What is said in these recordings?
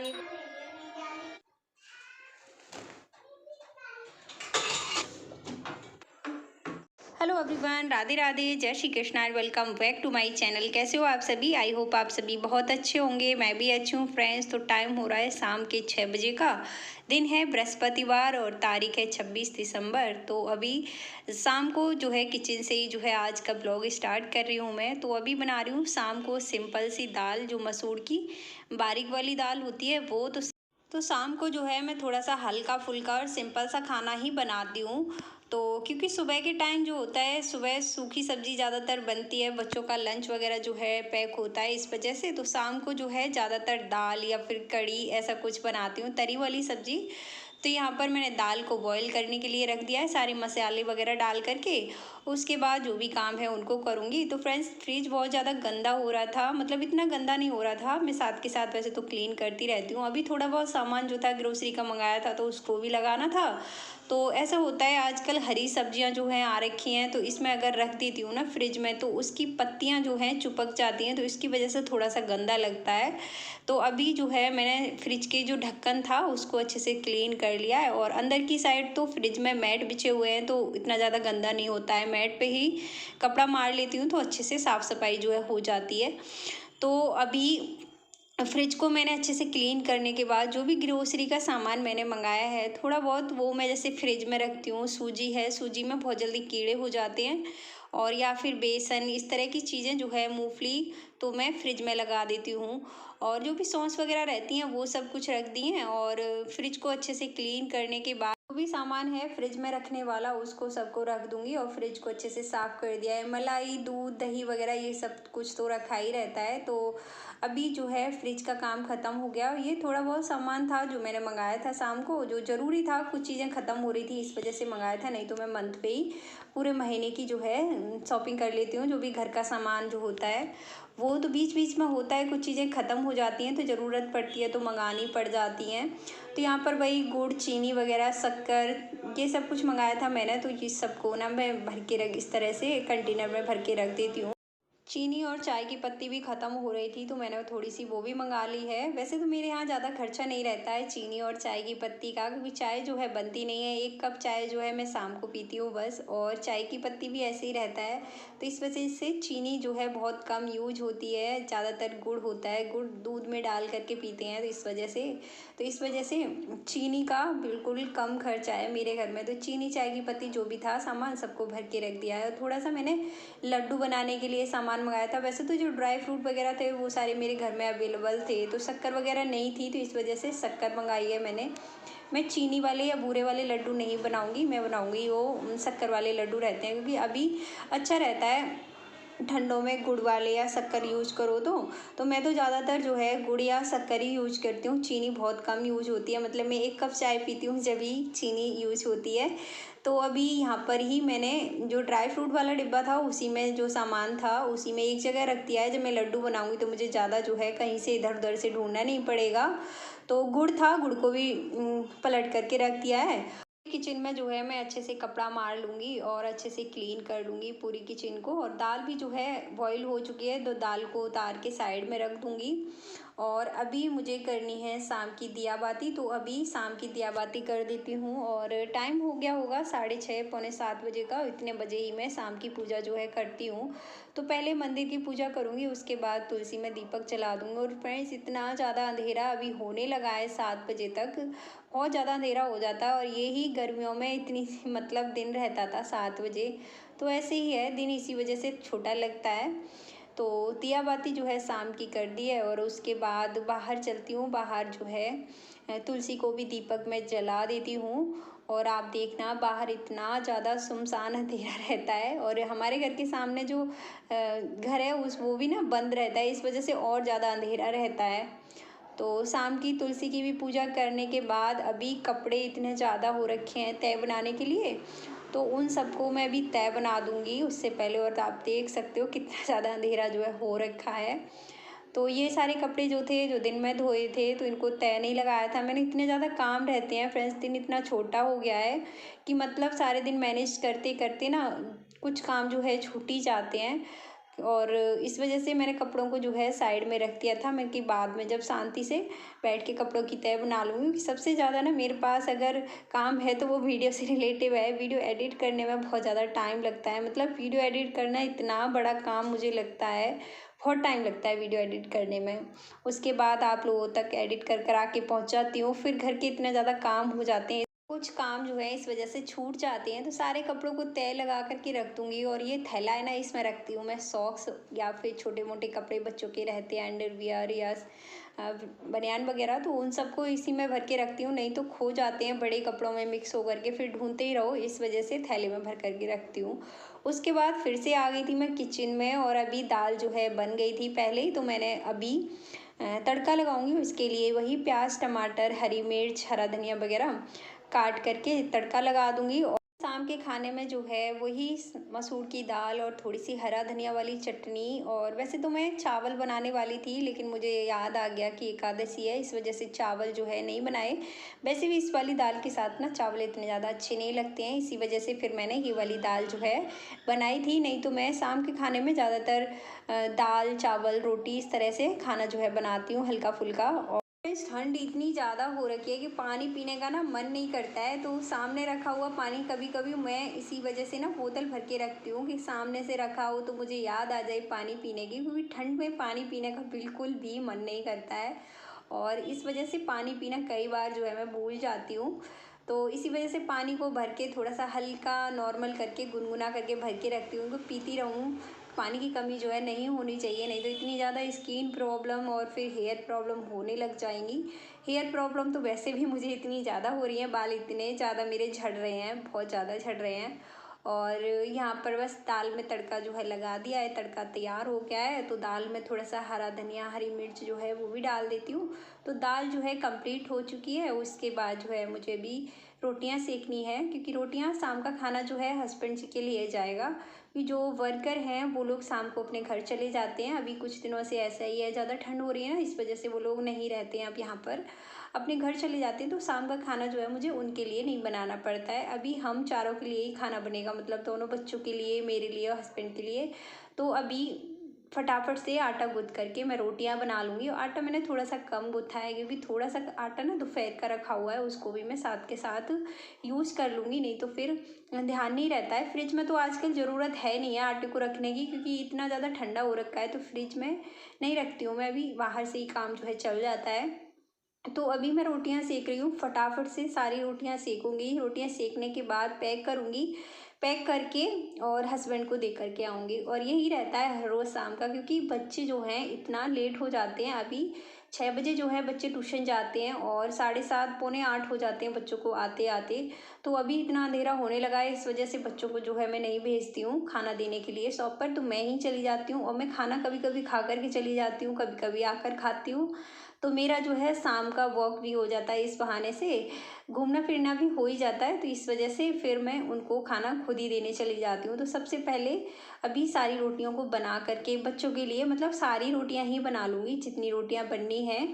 Hello everyone, Radhe Radhe, जय Shri Krishna and welcome back to my channel. कैसे हो आप सभी? आई होप आप सभी बहुत अच्छे होंगे। मैं भी अच्छी हूँ फ्रेंड्स। तो टाइम हो रहा है शाम के 6 बजे का। दिन है बृहस्पतिवार और तारीख है 26 दिसंबर। तो अभी शाम को जो है किचन से ही जो है आज का ब्लॉग स्टार्ट कर रही हूँ मैं। तो अभी बना रही हूँ शाम को सिंपल सी दाल, जो मसूर की बारीक वाली दाल होती है वो। तो शाम को जो है मैं थोड़ा सा हल्का फुल्का और सिंपल सा खाना ही बनाती हूँ। तो क्योंकि सुबह के टाइम जो होता है, सुबह सूखी सब्जी ज़्यादातर बनती है, बच्चों का लंच वगैरह जो है पैक होता है, इस वजह से तो शाम को जो है ज़्यादातर दाल या फिर कढ़ी ऐसा कुछ बनाती हूँ, तरी वाली सब्जी। तो यहाँ पर मैंने दाल को बॉईल करने के लिए रख दिया है, सारे मसाले वगैरह डाल करके। उसके बाद जो भी काम है उनको करूँगी। तो फ्रेंड्स, फ्रिज बहुत ज़्यादा गंदा हो रहा था, मतलब इतना गंदा नहीं हो रहा था, मैं साथ के साथ वैसे तो क्लीन करती रहती हूँ। अभी थोड़ा बहुत सामान जो था ग्रोसरी का मंगाया था तो उसको भी लगाना था। तो ऐसा होता है, आजकल हरी सब्जियां जो हैं आ रखी हैं, तो इसमें अगर रख देती हूँ ना फ्रिज में तो उसकी पत्तियां जो हैं चिपक जाती हैं, तो इसकी वजह से थोड़ा सा गंदा लगता है। तो अभी जो है मैंने फ्रिज के जो ढक्कन था उसको अच्छे से क्लीन कर लिया है। और अंदर की साइड तो फ्रिज में मैट बिछे हुए हैं तो इतना ज़्यादा गंदा नहीं होता है, मैट पे ही कपड़ा मार लेती हूँ तो अच्छे से साफ़ सफाई जो है हो जाती है। तो अभी फ्रिज को मैंने अच्छे से क्लीन करने के बाद जो भी ग्रोसरी का सामान मैंने मंगाया है थोड़ा बहुत, वो मैं जैसे फ्रिज में रखती हूँ। सूजी है, सूजी में बहुत जल्दी कीड़े हो जाते हैं। और या फिर बेसन, इस तरह की चीज़ें जो है, मूंगफली, तो मैं फ्रिज में लगा देती हूँ। और जो भी सॉस वगैरह रहती हैं वो सब कुछ रख दी हैं। और फ्रिज को अच्छे से क्लीन करने के बाद जो भी सामान है फ्रिज में रखने वाला उसको सबको रख दूंगी। और फ्रिज को अच्छे से साफ़ कर दिया है। मलाई, दूध, दही वगैरह ये सब कुछ तो रखा ही रहता है। तो अभी जो है फ्रिज का काम ख़त्म हो गया। ये थोड़ा बहुत सामान था जो मैंने मंगाया था शाम को, जो ज़रूरी था, कुछ चीज़ें ख़त्म हो रही थी इस वजह से मंगाया था, नहीं तो मैं मंथ पे ही पूरे महीने की जो है शॉपिंग कर लेती हूँ। जो भी घर का सामान जो होता है वो तो बीच बीच में होता है, कुछ चीज़ें ख़त्म हो जाती हैं तो ज़रूरत पड़ती है तो मंगानी पड़ जाती हैं। तो यहाँ पर वही गुड़, चीनी वगैरह, शक्कर, ये सब कुछ मंगाया था मैंने। तो ये सबको ना मैं भर के रख, इस तरह से कंटेनर में भर के रख देती हूँ। चीनी और चाय की पत्ती भी ख़त्म हो रही थी तो मैंने थोड़ी सी वो भी मंगा ली है। वैसे तो मेरे यहाँ ज़्यादा खर्चा नहीं रहता है चीनी और चाय की पत्ती का, क्योंकि चाय जो है बनती नहीं है। 1 कप चाय जो है मैं शाम को पीती हूँ बस, और चाय की पत्ती भी ऐसे ही रहता है। तो इस वजह से चीनी जो है बहुत कम यूज होती है, ज़्यादातर गुड़ होता है, गुड़ दूध में डाल करके पीते हैं, तो इस वजह से चीनी का बिल्कुल कम खर्चा है मेरे घर में। तो चीनी, चाय की पत्ती, जो भी था सामान सबको भर के रख दिया है। थोड़ा सा मैंने लड्डू बनाने के लिए सामान मंगाया था। वैसे तो जो ड्राई फ्रूट वगैरह थे वो सारे मेरे घर में अवेलेबल थे, तो शक्कर वगैरह नहीं थी तो इस वजह से शक्कर मंगाई है मैंने। मैं चीनी वाले या बूरे वाले लड्डू नहीं बनाऊंगी, मैं बनाऊंगी वो शक्कर वाले लड्डू रहते हैं, क्योंकि अभी अच्छा रहता है ठंडों में गुड़ वाले या शक्कर यूज करो तो मैं तो ज़्यादातर जो है गुड़ या शक्कर ही यूज करती हूँ। चीनी बहुत कम यूज होती है, मतलब मैं 1 कप चाय पीती हूँ जब ही चीनी यूज होती है। तो अभी यहाँ पर ही मैंने जो ड्राई फ्रूट वाला डिब्बा था उसी में जो सामान था उसी में एक जगह रख दिया है। जब मैं लड्डू बनाऊंगी तो मुझे ज़्यादा जो है कहीं से इधर उधर से ढूंढना नहीं पड़ेगा। तो गुड़ था, गुड़ को भी पलट करके रख दिया है। किचन में जो है मैं अच्छे से कपड़ा मार लूँगी और अच्छे से क्लीन कर लूँगी पूरी किचन को। और दाल भी जो है बॉईल हो चुकी है तो दाल को उतार के साइड में रख दूँगी। और अभी मुझे करनी है शाम की दिया बाती, तो अभी शाम की दिया बाती कर देती हूँ। और टाइम हो गया होगा 6:30 पौने 7 बजे का। इतने बजे ही मैं शाम की पूजा जो है करती हूँ। तो पहले मंदिर की पूजा करूँगी, उसके बाद तुलसी में दीपक जला दूँगी। और फ्रेंड्स, इतना ज़्यादा अंधेरा अभी होने लगा है, 7 बजे तक बहुत ज़्यादा अंधेरा हो जाता है। और ये ही गर्मियों में इतनी मतलब दिन रहता था 7 बजे, तो ऐसे ही है, दिन इसी वजह से छोटा लगता है। तो दिया बाती जो है शाम की कर दी है। और उसके बाद बाहर चलती हूँ, बाहर जो है तुलसी को भी दीपक में जला देती हूँ। और आप देखना बाहर इतना ज़्यादा सुनसान अंधेरा रहता है। और हमारे घर के सामने जो घर है उस वो भी ना बंद रहता है, इस वजह से और ज़्यादा अंधेरा रहता है। तो शाम की तुलसी की भी पूजा करने के बाद अभी कपड़े इतने ज़्यादा हो रखे हैं तय बनाने के लिए, तो उन सबको मैं अभी तय बना दूंगी उससे पहले। और आप देख सकते हो कितना ज़्यादा अंधेरा जो है हो रखा है। तो ये सारे कपड़े जो थे, जो दिन में धोए थे, तो इनको तय नहीं लगाया था मैंने। इतने ज़्यादा काम रहते हैं फ्रेंड्स, दिन इतना छोटा हो गया है कि मतलब सारे दिन मैनेज करते करते ना कुछ काम जो है छूट ही जाते हैं। और इस वजह से मैंने कपड़ों को जो है साइड में रख दिया था। मैं कि बाद में जब शांति से बैठ के कपड़ों की तह बना लूँगी, क्योंकि सबसे ज़्यादा ना मेरे पास अगर काम है तो वो वीडियो से रिलेटिव है। वीडियो एडिट करने में बहुत ज़्यादा टाइम लगता है, मतलब वीडियो एडिट करना इतना बड़ा काम मुझे लगता है, बहुत टाइम लगता है वीडियो एडिट करने में। उसके बाद आप लोगों तक एडिट कर कर आके पहुँचाती हूँ, फिर घर के इतने ज़्यादा काम हो जाते हैं, कुछ काम जो है इस वजह से छूट जाते हैं, तो सारे कपड़ों को तय लगा कर के रख दूंगी। और ये थैला है ना, इसमें रखती हूँ मैं सॉक्स या फिर छोटे मोटे कपड़े बच्चों के रहते हैं, अंडरवियर या बनियान वगैरह, तो उन सबको इसी में भर के रखती हूँ, नहीं तो खो जाते हैं बड़े कपड़ों में मिक्स होकर के, फिर ढूंढते ही रहो, इस वजह से थैले में भर करके रखती हूँ। उसके बाद फिर से आ गई थी मैं किचन में, और अभी दाल जो है बन गई थी पहले ही, तो मैंने अभी तड़का लगाऊंगी। उसके लिए वही प्याज टमाटर हरी मिर्च हरा धनिया वगैरह काट करके तड़का लगा दूंगी। और शाम के खाने में जो है वही मसूर की दाल और थोड़ी सी हरा धनिया वाली चटनी। और वैसे तो मैं चावल बनाने वाली थी, लेकिन मुझे याद आ गया कि एकादशी है, इस वजह से चावल जो है नहीं बनाए। वैसे भी इस वाली दाल के साथ ना चावल इतने ज़्यादा अच्छे नहीं लगते हैं, इसी वजह से फिर मैंने ये वाली दाल जो है बनाई थी। नहीं तो मैं शाम के खाने में ज़्यादातर दाल चावल रोटी इस तरह से खाना जो है बनाती हूँ, हल्का फुल्का। इस ठंड इतनी ज़्यादा हो रखी है कि पानी पीने का ना मन नहीं करता है, तो सामने रखा हुआ पानी कभी कभी मैं इसी वजह से ना बोतल भर के रखती हूँ कि सामने से रखा हो तो मुझे याद आ जाए पानी पीने की, क्योंकि ठंड में पानी पीने का बिल्कुल भी मन नहीं करता है। और इस वजह से पानी पीना कई बार जो है मैं भूल जाती हूँ। तो इसी वजह से पानी को भर के थोड़ा सा हल्का नॉर्मल करके गुनगुना करके भर के रखती हूँ, तो पीती रहूँ। पानी की कमी जो है नहीं होनी चाहिए, नहीं तो इतनी ज़्यादा स्किन प्रॉब्लम और फिर हेयर प्रॉब्लम होने लग जाएंगी। हेयर प्रॉब्लम तो वैसे भी मुझे इतनी ज़्यादा हो रही है, बाल इतने ज़्यादा मेरे झड़ रहे हैं, बहुत ज़्यादा झड़ रहे हैं। और यहाँ पर बस दाल में तड़का जो है लगा दिया है, तड़का तैयार हो गया है, तो दाल में थोड़ा सा हरा धनिया हरी मिर्च जो है वो भी डाल देती हूँ। तो दाल जो है कंप्लीट हो चुकी है। उसके बाद जो है मुझे भी रोटियां सेकनी है, क्योंकि रोटियां शाम का खाना जो है हस्बैंड जी के लिए जाएगा, कि जो वर्कर हैं वो लोग शाम को अपने घर चले जाते हैं। अभी कुछ दिनों से ऐसा ही है, ज़्यादा ठंड हो रही है ना, इस वजह से वो लोग नहीं रहते हैं अब यहाँ पर, अपने घर चले जाते हैं, तो शाम का खाना जो है मुझे उनके लिए नहीं बनाना पड़ता है। अभी हम चारों के लिए ही खाना बनेगा, मतलब दोनों बच्चों के लिए, मेरे लिए और हस्बैंड के लिए। तो अभी फटाफट से आटा गूँथ करके मैं रोटियां बना लूँगी। और आटा मैंने थोड़ा सा कम गूँथा है, क्योंकि थोड़ा सा आटा ना दोपहर का रखा हुआ है, उसको भी मैं साथ के साथ यूज़ कर लूँगी, नहीं तो फिर ध्यान नहीं रहता है। फ्रिज में तो आजकल ज़रूरत है नहीं है आटे को रखने की, क्योंकि इतना ज़्यादा ठंडा हो रखा है, तो फ्रिज में नहीं रखती हूँ मैं, अभी बाहर से ही काम जो है चल जाता है। तो अभी मैं रोटियां सेक रही हूँ, फटाफट से सारी रोटियां सेकूंगी। रोटियां सेकने के बाद पैक करूंगी, पैक करके और हस्बैंड को दे करके आऊँगी। और यही रहता है हर रोज़ शाम का, क्योंकि बच्चे जो हैं इतना लेट हो जाते हैं। अभी 6 बजे जो है बच्चे ट्यूशन जाते हैं, और 7:30 पौने 8 हो जाते हैं बच्चों को आते आते। तो अभी इतना अंधेरा होने लगा है, इस वजह से बच्चों को जो है मैं नहीं भेजती हूँ खाना देने के लिए शॉप पर, तो मैं ही चली जाती हूँ। और मैं खाना कभी कभी खा कर के चली जाती हूँ, कभी कभी आकर खाती हूँ। तो मेरा जो है शाम का वॉक भी हो जाता है, इस बहाने से घूमना फिरना भी हो ही जाता है। तो इस वजह से फिर मैं उनको खाना खुद ही देने चली जाती हूँ। तो सबसे पहले अभी सारी रोटियों को बना करके बच्चों के लिए, मतलब सारी रोटियां ही बना लूँगी जितनी रोटियां बननी है।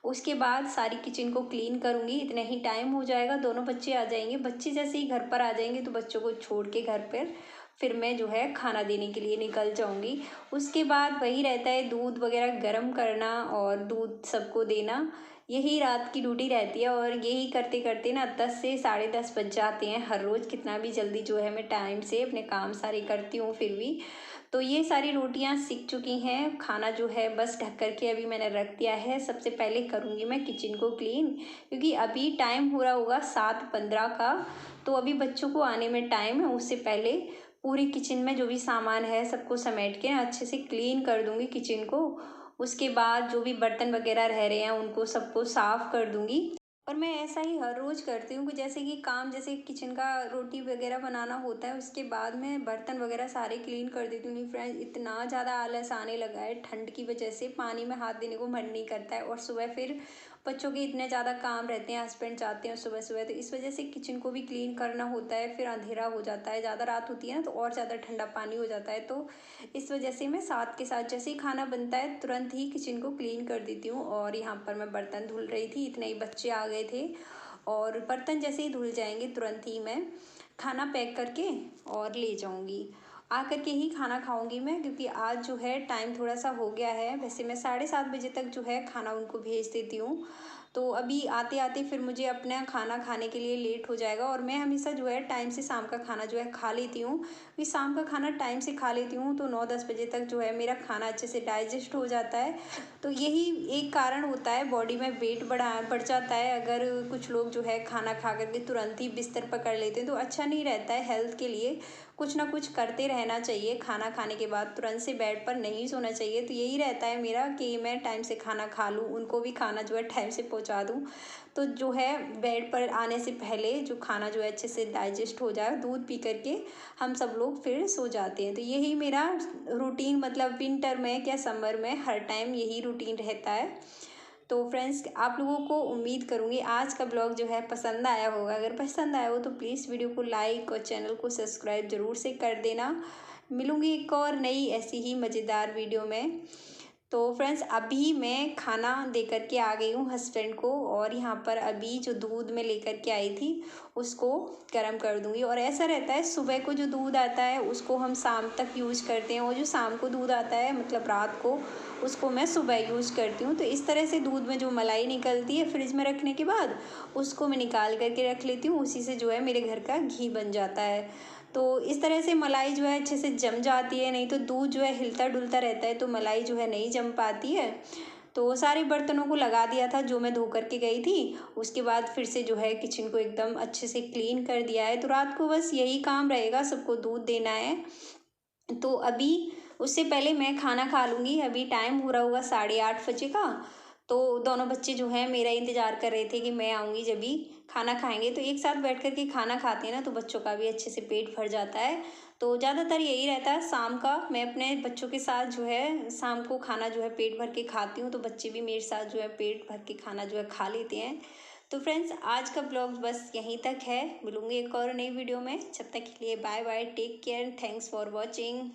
उसके बाद सारी किचन को क्लीन करूँगी, इतना ही टाइम हो जाएगा। दोनों बच्चे आ जाएंगे, बच्चे जैसे ही घर पर आ जाएंगे तो बच्चों को छोड़ के घर पर फिर मैं जो है खाना देने के लिए निकल जाऊंगी। उसके बाद वही रहता है दूध वगैरह गर्म करना और दूध सबको देना, यही रात की ड्यूटी रहती है। और यही करते करते ना 10 से 10:30 बज जाते हैं हर रोज़, कितना भी जल्दी जो है मैं टाइम से अपने काम सारे करती हूँ फिर भी। तो ये सारी रोटियां सिक चुकी हैं, खाना जो है बस ढक करके अभी मैंने रख दिया है। सबसे पहले करूँगी मैं किचन को क्लीन, क्योंकि अभी टाइम हो रहा होगा 7:15 का, तो अभी बच्चों को आने में टाइम है। उससे पहले पूरी किचन में जो भी सामान है सबको समेट के अच्छे से क्लीन कर दूंगी किचन को। उसके बाद जो भी बर्तन वगैरह रह रहे हैं उनको सबको साफ कर दूंगी। और मैं ऐसा ही हर रोज़ करती हूँ कि जैसे कि काम, जैसे किचन का रोटी वगैरह बनाना होता है, उसके बाद मैं बर्तन वगैरह सारे क्लीन कर देती हूँ। नहीं फ्रेंड्स, इतना ज़्यादा आलस आने लगा है ठंड की वजह से, पानी में हाथ देने को मन नहीं करता है। और सुबह फिर बच्चों के इतने ज़्यादा काम रहते हैं, हस्बैंड जाते हैं सुबह सुबह, तो इस वजह से किचन को भी क्लीन करना होता है। फिर अंधेरा हो जाता है, ज़्यादा रात होती है ना, तो और ज़्यादा ठंडा पानी हो जाता है। तो इस वजह से मैं साथ के साथ जैसे ही खाना बनता है तुरंत ही किचन को क्लीन कर देती हूँ। और यहाँ पर मैं बर्तन धुल रही थी, इतने ही बच्चे आ गए थे, और बर्तन जैसे ही धुल जाएंगे तुरंत ही मैं खाना पैक करके और ले जाऊंगी। आकर के ही खाना खाऊंगी मैं, क्योंकि आज जो है टाइम थोड़ा सा हो गया है। वैसे मैं 7:30 बजे तक जो है खाना उनको भेज देती हूँ। तो अभी आते आते फिर मुझे अपना खाना खाने के लिए लेट हो जाएगा। और मैं हमेशा जो है टाइम से शाम का खाना जो है खा लेती हूँ, कि शाम का खाना टाइम से खा लेती हूँ तो 9-10 बजे तक जो है मेरा खाना अच्छे से डाइजेस्ट हो जाता है। तो यही एक कारण होता है, बॉडी में वेट बढ़ जाता है अगर कुछ लोग जो है खाना खा करके तुरंत ही बिस्तर पकड़ लेते हैं, तो अच्छा नहीं रहता है हेल्थ के लिए। कुछ ना कुछ करते रहना चाहिए, खाना खाने के बाद तुरंत से बेड पर नहीं सोना चाहिए। तो यही रहता है मेरा कि मैं टाइम से खाना खा लूँ, उनको भी खाना जो है टाइम से पहुँचा दूँ। तो जो है बेड पर आने से पहले जो खाना जो है अच्छे से डाइजेस्ट हो जाए, दूध पी करके हम सब लोग फिर सो जाते हैं। तो यही मेरा रूटीन, मतलब विंटर में क्या समर में हर टाइम यही रूटीन रहता है। तो फ्रेंड्स, आप लोगों को उम्मीद करूँगी आज का ब्लॉग जो है पसंद आया होगा। अगर पसंद आया हो तो प्लीज़ वीडियो को लाइक और चैनल को सब्सक्राइब ज़रूर से कर देना। मिलूँगी एक और नई ऐसी ही मज़ेदार वीडियो में। तो फ्रेंड्स, अभी मैं खाना दे कर के आ गई हूँ हस्बैंड को, और यहाँ पर अभी जो दूध मैं लेकर के आई थी उसको गर्म कर दूँगी। और ऐसा रहता है, सुबह को जो दूध आता है उसको हम शाम तक यूज़ करते हैं, और जो शाम को दूध आता है मतलब रात को, उसको मैं सुबह यूज़ करती हूँ। तो इस तरह से दूध में जो मलाई निकलती है फ्रिज में रखने के बाद, उसको मैं निकाल करके रख लेती हूँ। उसी से जो है मेरे घर का घी बन जाता है। तो इस तरह से मलाई जो है अच्छे से जम जाती है, नहीं तो दूध जो है हिलता डुलता रहता है तो मलाई जो है नहीं जम पाती है। तो सारे बर्तनों को लगा दिया था जो मैं धो करके गई थी। उसके बाद फिर से जो है किचन को एकदम अच्छे से क्लीन कर दिया है। तो रात को बस यही काम रहेगा, सबको दूध देना है। तो अभी उससे पहले मैं खाना खा लूँगी। अभी टाइम हो रहा होगा 8:30 बजे का। तो दोनों बच्चे जो हैं मेरा इंतज़ार कर रहे थे कि मैं आऊँगी जब भी खाना खाएँगे। तो एक साथ बैठ कर के खाना खाते हैं ना, तो बच्चों का भी अच्छे से पेट भर जाता है। तो ज़्यादातर यही रहता है शाम का, मैं अपने बच्चों के साथ जो है शाम को खाना जो है पेट भर के खाती हूँ, तो बच्चे भी मेरे साथ जो है पेट भर के खाना जो है खा लेते हैं। तो फ्रेंड्स, आज का ब्लॉग बस यहीं तक है। मिलूँगी एक और नई वीडियो में। जब तक के लिए bye bye, take care, thanks for watching.